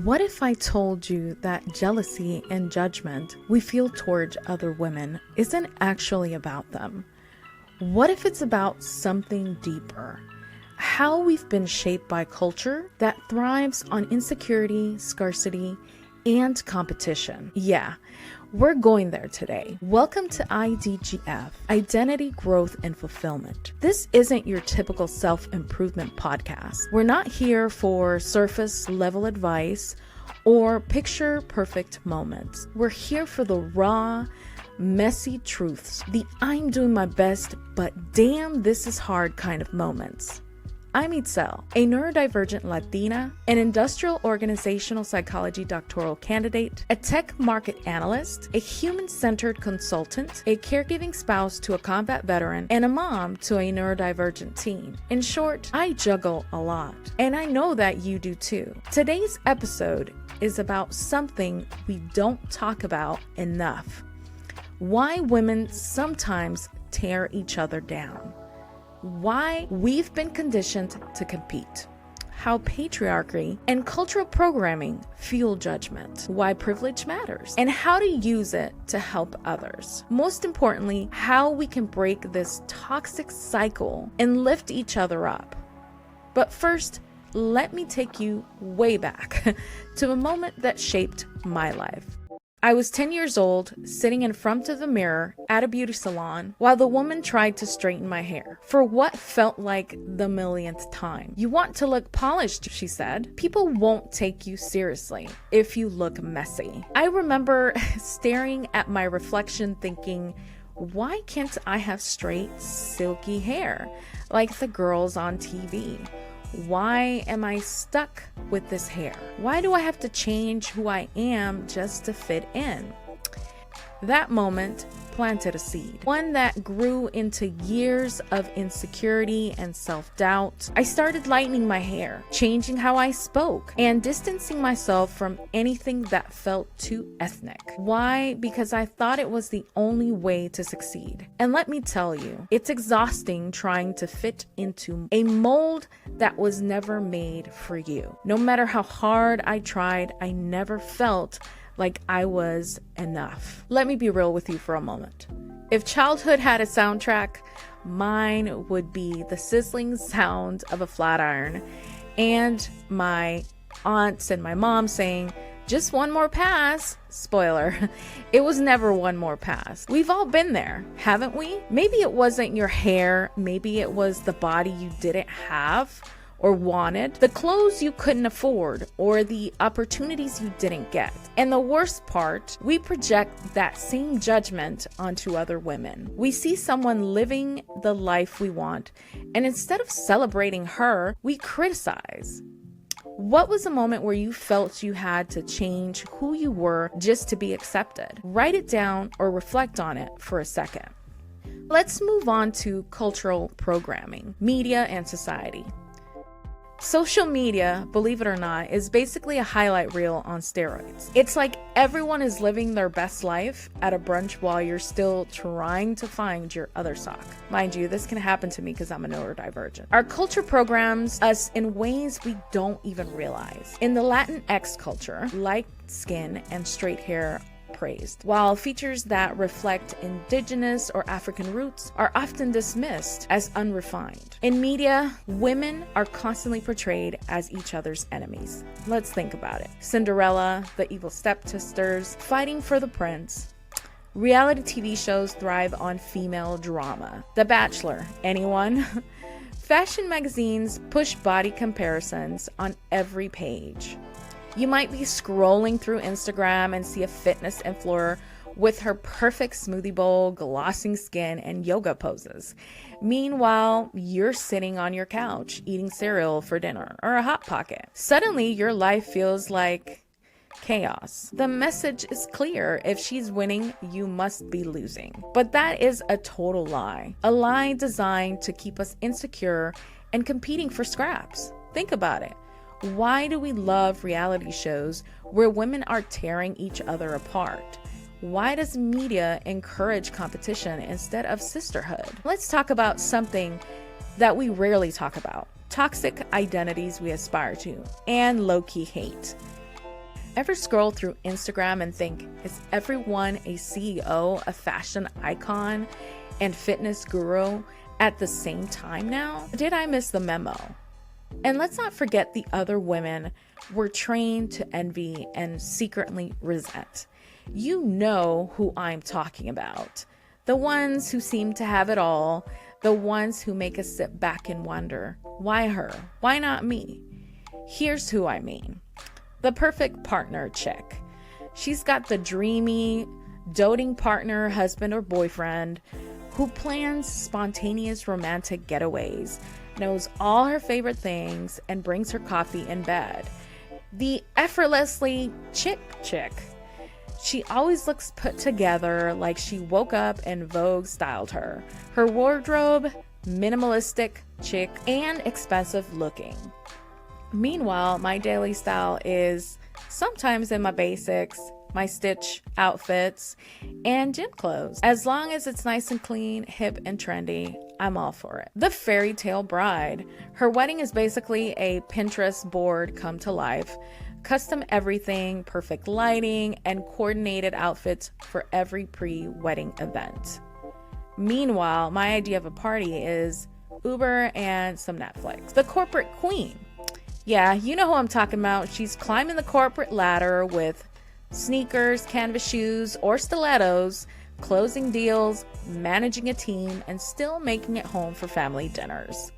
What if I told you that jealousy and judgment we feel towards other women isn't actually about them? What if it's about something deeper? How we've been shaped by culture that thrives on insecurity, scarcity, and competition. Yeah, we're going there today. Welcome to IDGAF, Identity, Growth, and Fulfillment. This isn't your typical self-improvement podcast. We're not here for surface-level advice or picture-perfect moments. We're here for the raw, messy truths, the I'm doing my best, but damn, this is hard kind of moments. I'm Itzel, a neurodivergent Latina, an industrial organizational psychology doctoral candidate, a tech market analyst, a human-centered consultant, a caregiving spouse to a combat veteran, and a mom to a neurodivergent teen. In short, I juggle a lot, and I know that you do too. Today's episode is about something we don't talk about enough. Why women sometimes tear each other down. Why we've been conditioned to compete, how patriarchy and cultural programming fuel judgment, why privilege matters, and how to use it to help others. Most importantly, how we can break this toxic cycle and lift each other up. But first, let me take you way back to a moment that shaped my life. I was 10 years old, sitting in front of the mirror at a beauty salon while the woman tried to straighten my hair for what felt like the millionth time. "You want to look polished," she said. "People won't take you seriously if you look messy." I remember staring at my reflection thinking, why can't I have straight, silky hair like the girls on TV? Why am I stuck with this hair? Why do I have to change who I am just to fit in? That moment planted a seed, one that grew into years of insecurity and self-doubt. I started lightening my hair, changing how I spoke, and distancing myself from anything that felt too ethnic. Why? Because I thought it was the only way to succeed. And let me tell you, it's exhausting trying to fit into a mold that was never made for you. No matter how hard I tried, I never felt like I was enough. Let me be real with you for a moment. If childhood had a soundtrack, mine would be the sizzling sound of a flat iron and my aunts and my mom saying, "Just one more pass." Spoiler, it was never one more pass. We've all been there, haven't we? Maybe it wasn't your hair, maybe it was the body you didn't have or wanted, the clothes you couldn't afford, or the opportunities you didn't get. And the worst part, we project that same judgment onto other women. We see someone living the life we want, and instead of celebrating her, we criticize. What was a moment where you felt you had to change who you were just to be accepted? Write it down or reflect on it for a second. Let's move on to cultural programming, media, and society. Social media, believe it or not, is basically a highlight reel on steroids. It's like everyone is living their best life at a brunch while you're still trying to find your other sock. Mind you, this can happen to me because I'm a neurodivergent. Our culture programs us in ways we don't even realize. In the Latinx culture, light skin and straight hair praised, while features that reflect indigenous or African roots are often dismissed as unrefined. In media, women are constantly portrayed as each other's enemies. Let's think about it. Cinderella, the evil stepsisters, fighting for the prince. Reality TV shows thrive on female drama. The Bachelor, anyone? Fashion magazines push body comparisons on every page. You might be scrolling through Instagram and see a fitness influencer with her perfect smoothie bowl, glossing skin, and yoga poses. Meanwhile, you're sitting on your couch eating cereal for dinner or a Hot Pocket. Suddenly, your life feels like chaos. The message is clear. If she's winning, you must be losing. But that is a total lie. A lie designed to keep us insecure and competing for scraps. Think about it. Why do we love reality shows where women are tearing each other apart? Why does media encourage competition instead of sisterhood? Let's talk about something that we rarely talk about: toxic identities we aspire to and low-key hate. Ever scroll through Instagram and think, is everyone a CEO, a fashion icon, and fitness guru at the same time now? Did I miss the memo? And let's not forget the other women we're trained to envy and secretly resent. You know who I'm talking about. The ones who seem to have it all, the ones who make us sit back and wonder, why her? Why not me? Here's who I mean. The perfect partner chick. She's got the dreamy, doting partner, husband or boyfriend who plans spontaneous romantic getaways, knows all her favorite things, and brings her coffee in bed. The effortlessly chick. She always looks put together, like she woke up and Vogue styled her. Her wardrobe, minimalistic, chic, and expensive looking. Meanwhile, my daily style is sometimes in my basics, my Stitch outfits, and gym clothes. As long as it's nice and clean, hip, and trendy, I'm all for it. The fairy tale bride. Her wedding is basically a Pinterest board come to life. Custom everything, perfect lighting, and coordinated outfits for every pre-wedding event. Meanwhile, my idea of a party is Uber and some Netflix. The corporate queen. Yeah, you know who I'm talking about. She's climbing the corporate ladder with sneakers, canvas shoes, or stilettos, closing deals, managing a team, and still making it home for family dinners.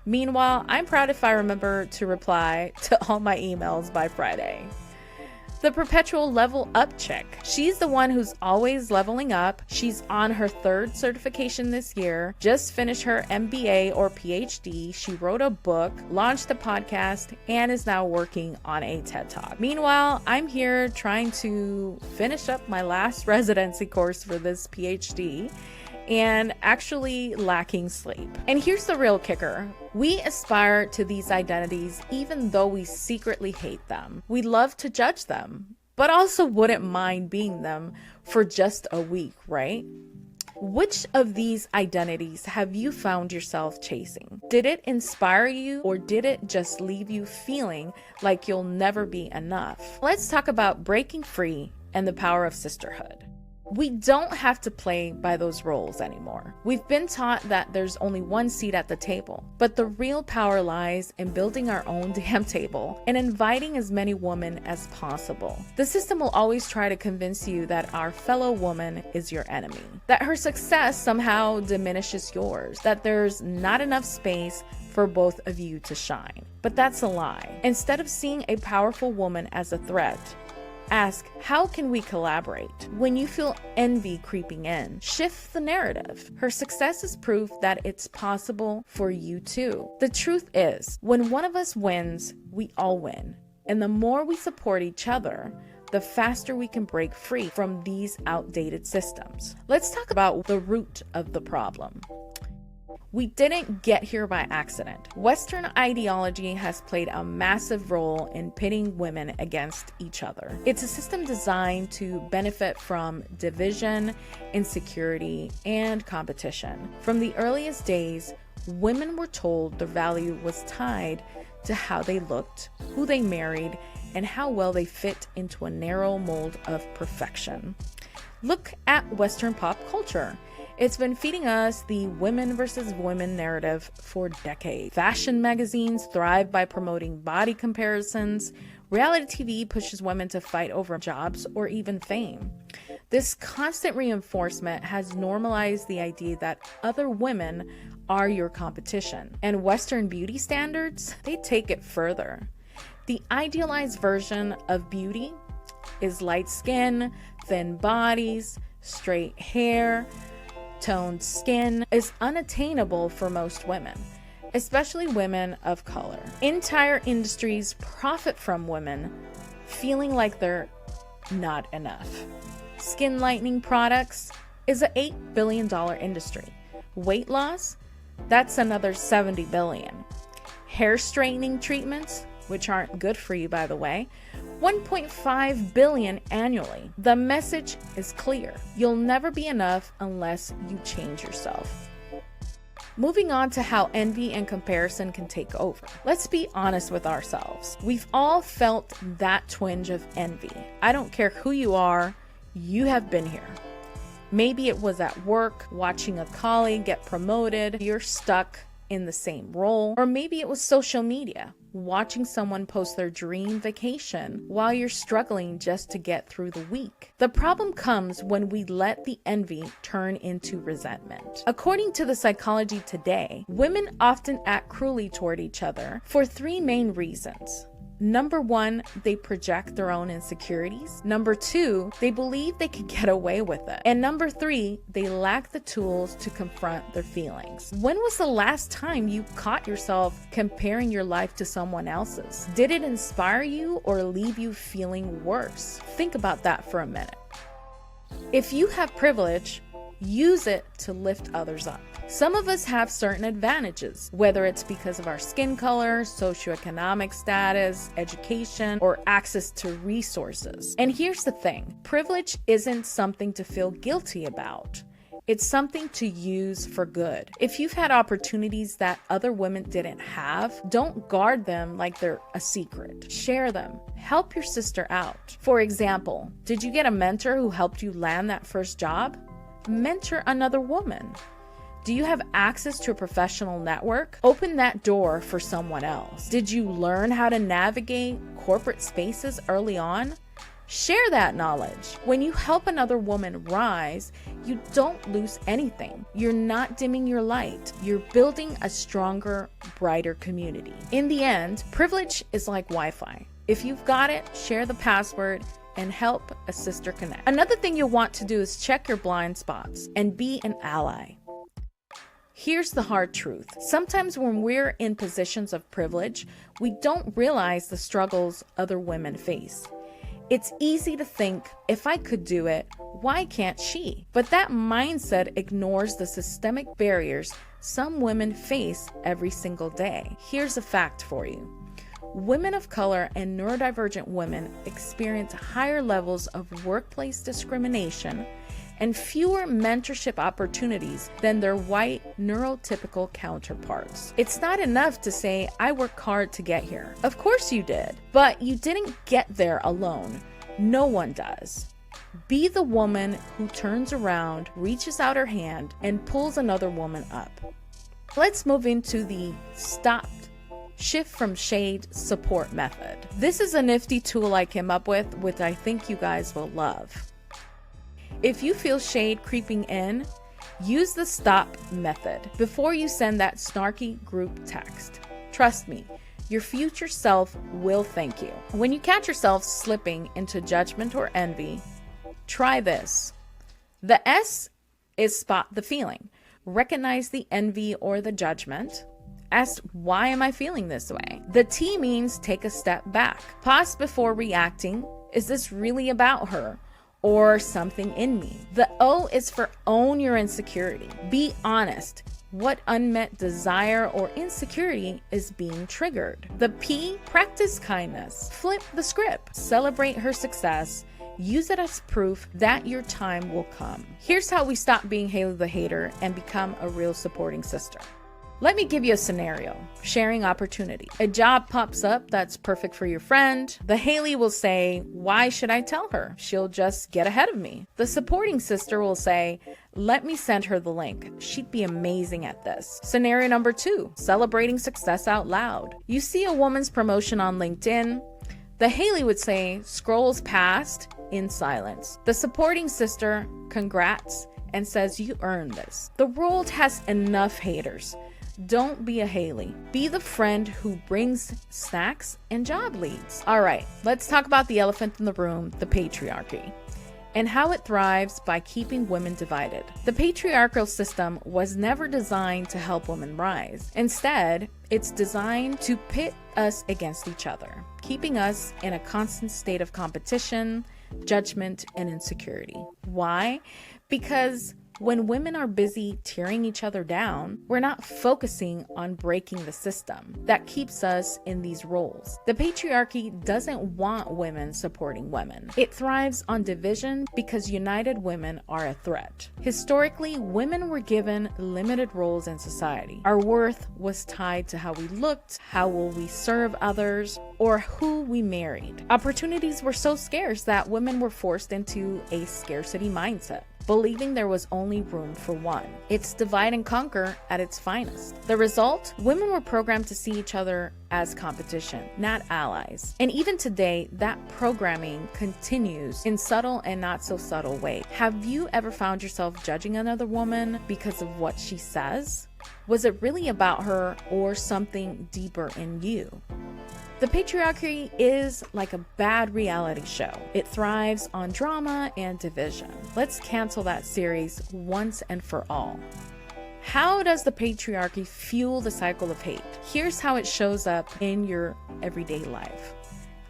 Meanwhile, I'm proud if I remember to reply to all my emails by Friday. The perpetual level up chick. She's the one who's always leveling up. She's on her 3rd certification this year, just finished her MBA or PhD. She wrote a book, launched a podcast, and is now working on a TED Talk. Meanwhile, I'm here trying to finish up my last residency course for this PhD and actually lacking sleep. And here's the real kicker. We aspire to these identities even though we secretly hate them. We love to judge them, but also wouldn't mind being them for just a week, right? Which of these identities have you found yourself chasing? Did it inspire you, or did it just leave you feeling like you'll never be enough? Let's talk about breaking free and the power of sisterhood. We don't have to play by those roles anymore. We've been taught that there's only one seat at the table, but the real power lies in building our own damn table and inviting as many women as possible. The system will always try to convince you that our fellow woman is your enemy, that her success somehow diminishes yours, that there's not enough space for both of you to shine. But that's a lie. Instead of seeing a powerful woman as a threat, ask, how can we collaborate? When you feel envy creeping in, shift the narrative. Her success is proof that it's possible for you too. The truth is, when one of us wins, we all win. And the more we support each other, the faster we can break free from these outdated systems. Let's talk about the root of the problem. We didn't get here by accident. Western ideology has played a massive role in pitting women against each other. It's a system designed to benefit from division, insecurity, and competition. From the earliest days, women were told their value was tied to how they looked, who they married, and how well they fit into a narrow mold of perfection. Look at Western pop culture. It's been feeding us the women versus women narrative for decades. Fashion magazines thrive by promoting body comparisons. Reality TV pushes women to fight over jobs or even fame. This constant reinforcement has normalized the idea that other women are your competition. And Western beauty standards, they take it further. The idealized version of beauty is light skin, thin bodies, straight hair, toned skin is unattainable for most women, especially women of color. Entire industries profit from women feeling like they're not enough. Skin lightening products is an $8 billion industry. Weight loss, that's another $70 billion. Hair straightening treatments, which aren't good for you by the way, $1.5 billion annually. The message is clear. You'll never be enough unless you change yourself. Moving on to how envy and comparison can take over. Let's be honest with ourselves. We've all felt that twinge of envy. I don't care who you are, you have been here. Maybe it was at work, watching a colleague get promoted, you're stuck in the same role, or maybe it was social media, watching someone post their dream vacation while you're struggling just to get through the week. The problem comes when we let the envy turn into resentment. According to the Psychology Today, women often act cruelly toward each other for three main reasons. Number one, they project their own insecurities. Number two, they believe they can get away with it. And number three, they lack the tools to confront their feelings. When was the last time you caught yourself comparing your life to someone else's? Did it inspire you or leave you feeling worse? Think about that for a minute. If you have privilege, use it to lift others up. Some of us have certain advantages, whether it's because of our skin color, socioeconomic status, education, or access to resources. And here's the thing, privilege isn't something to feel guilty about. It's something to use for good. If you've had opportunities that other women didn't have, don't guard them like they're a secret. Share them. Help your sister out. For example, did you get a mentor who helped you land that first job? Mentor another woman. Do you have access to a professional network? Open that door for someone else. Did you learn how to navigate corporate spaces early on? Share that knowledge. When you help another woman rise, you don't lose anything. You're not dimming your light. You're building a stronger, brighter community. In the end, privilege is like Wi-Fi. If you've got it, share the password and help a sister connect. Another thing you'll want to do is check your blind spots and be an ally. Here's the hard truth. Sometimes when we're in positions of privilege, we don't realize the struggles other women face. It's easy to think, if I could do it, why can't she? But that mindset ignores the systemic barriers some women face every single day. Here's a fact for you. Women of color and neurodivergent women experience higher levels of workplace discrimination and fewer mentorship opportunities than their white neurotypical counterparts. It's not enough to say, I worked hard to get here. Of course you did, but you didn't get there alone. No one does. Be the woman who turns around, reaches out her hand, and pulls another woman up. Let's move into the shift from shade support method. This is a nifty tool I came up with, which I think you guys will love. If you feel shade creeping in, use the stop method before you send that snarky group text. Trust me, your future self will thank you. When you catch yourself slipping into judgment or envy, try this. The S is spot the feeling. Recognize the envy or the judgment. Ask, why am I feeling this way? The T means take a step back. Pause before reacting. Is this really about her or something in me? The O is for own your insecurity. Be honest. What unmet desire or insecurity is being triggered? The P, practice kindness. Flip the script. Celebrate her success. Use it as proof that your time will come. Here's how we stop being Haley the hater and become a real supporting sister. Let me give you a scenario. Sharing opportunity. A job pops up that's perfect for your friend. The Haley will say, why should I tell her? She'll just get ahead of me. The supporting sister will say, let me send her the link. She'd be amazing at this. Scenario number 2, celebrating success out loud. You see a woman's promotion on LinkedIn. The Haley would say, scrolls past in silence. The supporting sister, congrats, and says, you earned this. The world has enough haters. Don't be a Haley. Be the friend who brings snacks and job leads. All right, let's talk about the elephant in the room, the patriarchy, and how it thrives by keeping women divided. The patriarchal system was never designed to help women rise. Instead, it's designed to pit us against each other, keeping us in a constant state of competition, judgment, and insecurity. Why? Because When women are busy tearing each other down, we're not focusing on breaking the system that keeps us in these roles. The patriarchy doesn't want women supporting women. It thrives on division because united women are a threat. Historically, women were given limited roles in society. Our worth was tied to how we looked, how will we serve others, or who we married. Opportunities were so scarce that women were forced into a scarcity mindset, believing there was only room for one. It's divide and conquer at its finest. The result? Women were programmed to see each other as competition, not allies. And even today, that programming continues in subtle and not so subtle ways. Have you ever found yourself judging another woman because of what she says? Was it really about her or something deeper in you? The patriarchy is like a bad reality show. It thrives on drama and division. Let's cancel that series once and for all. How does the patriarchy fuel the cycle of hate? Here's how it shows up in your everyday life.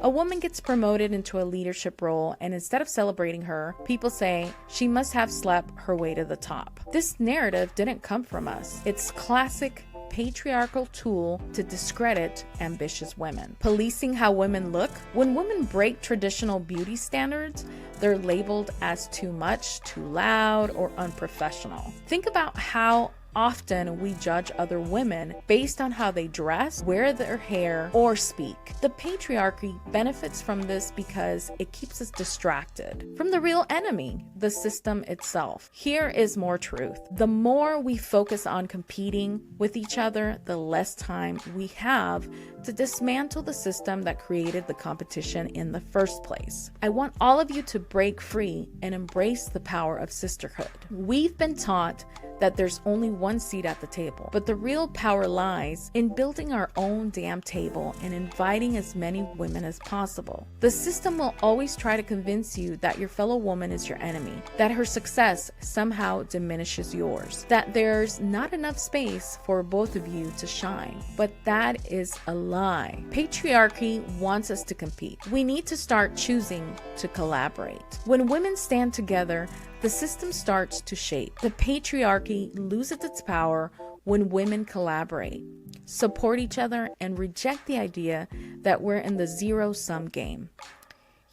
A woman gets promoted into a leadership role, and instead of celebrating her, people say she must have slept her way to the top. This narrative didn't come from us. It's classic patriarchal tool to discredit ambitious women. Policing how women look. When women break traditional beauty standards, they're labeled as too much, too loud, or unprofessional. Think about how often we judge other women based on how they dress, wear their hair, or speak. The patriarchy benefits from this because it keeps us distracted from the real enemy, the system itself. Here is more truth. The more we focus on competing with each other, the less time we have to dismantle the system that created the competition in the first place. I want all of you to break free and embrace the power of sisterhood. We've been taught that there's only one seat at the table, but the real power lies in building our own damn table and inviting as many women as possible. The system will always try to convince you that your fellow woman is your enemy, that her success somehow diminishes yours, that there's not enough space for both of you to shine. But that is a lie. Patriarchy wants us to compete. We need to start choosing to collaborate. When women stand together, the system starts to shape. The patriarchy loses its power when women collaborate, support each other, and reject the idea that we're in the zero-sum game.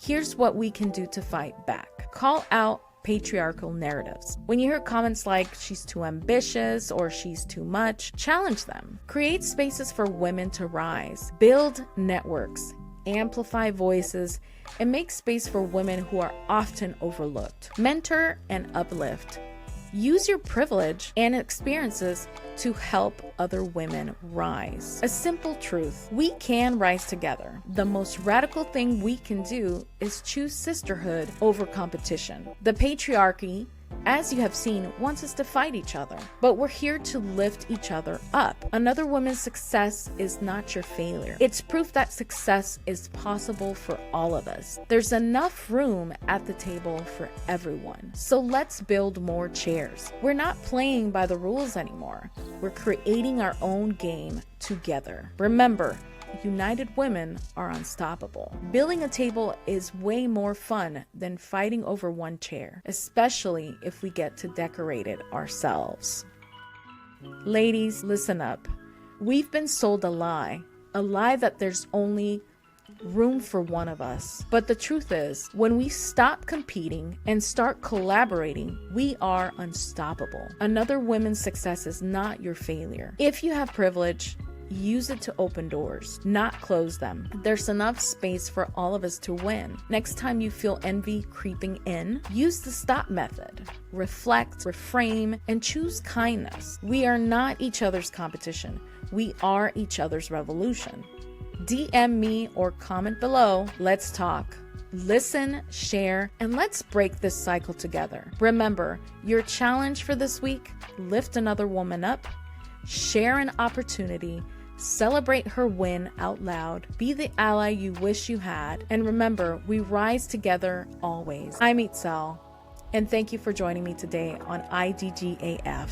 Here's what we can do to fight back. Call out patriarchal narratives. When you hear comments like she's too ambitious or she's too much, challenge them. Create spaces for women to rise. Build networks. Amplify voices, and make space for women who are often overlooked. Mentor and uplift. Use your privilege and experiences to help other women rise. A simple truth: we can rise together. The most radical thing we can do is choose sisterhood over competition. The patriarchy, as you have seen, wants us to fight each other, but we're here to lift each other up. Another woman's success is not your failure. It's proof that success is possible for all of us. There's enough room at the table for everyone. So let's build more chairs. We're not playing by the rules anymore. We're creating our own game together. Remember, united women are unstoppable. Building a table is way more fun than fighting over one chair, especially if we get to decorate it ourselves. Ladies, listen up. We've been sold a lie that there's only room for one of us. But the truth is, when we stop competing and start collaborating, we are unstoppable. Another woman's success is not your failure. If you have privilege, use it to open doors, not close them. There's enough space for all of us to win. Next time you feel envy creeping in, use the stop method. Reflect, reframe, and choose kindness. We are not each other's competition. We are each other's revolution. DM me or comment below. Let's talk. Listen, share, and let's break this cycle together. Remember, your challenge for this week: lift another woman up, share an opportunity, celebrate her win out loud, be the ally you wish you had, and remember, we rise together always. I'm Itzel, and thank you for joining me today on IDGAF.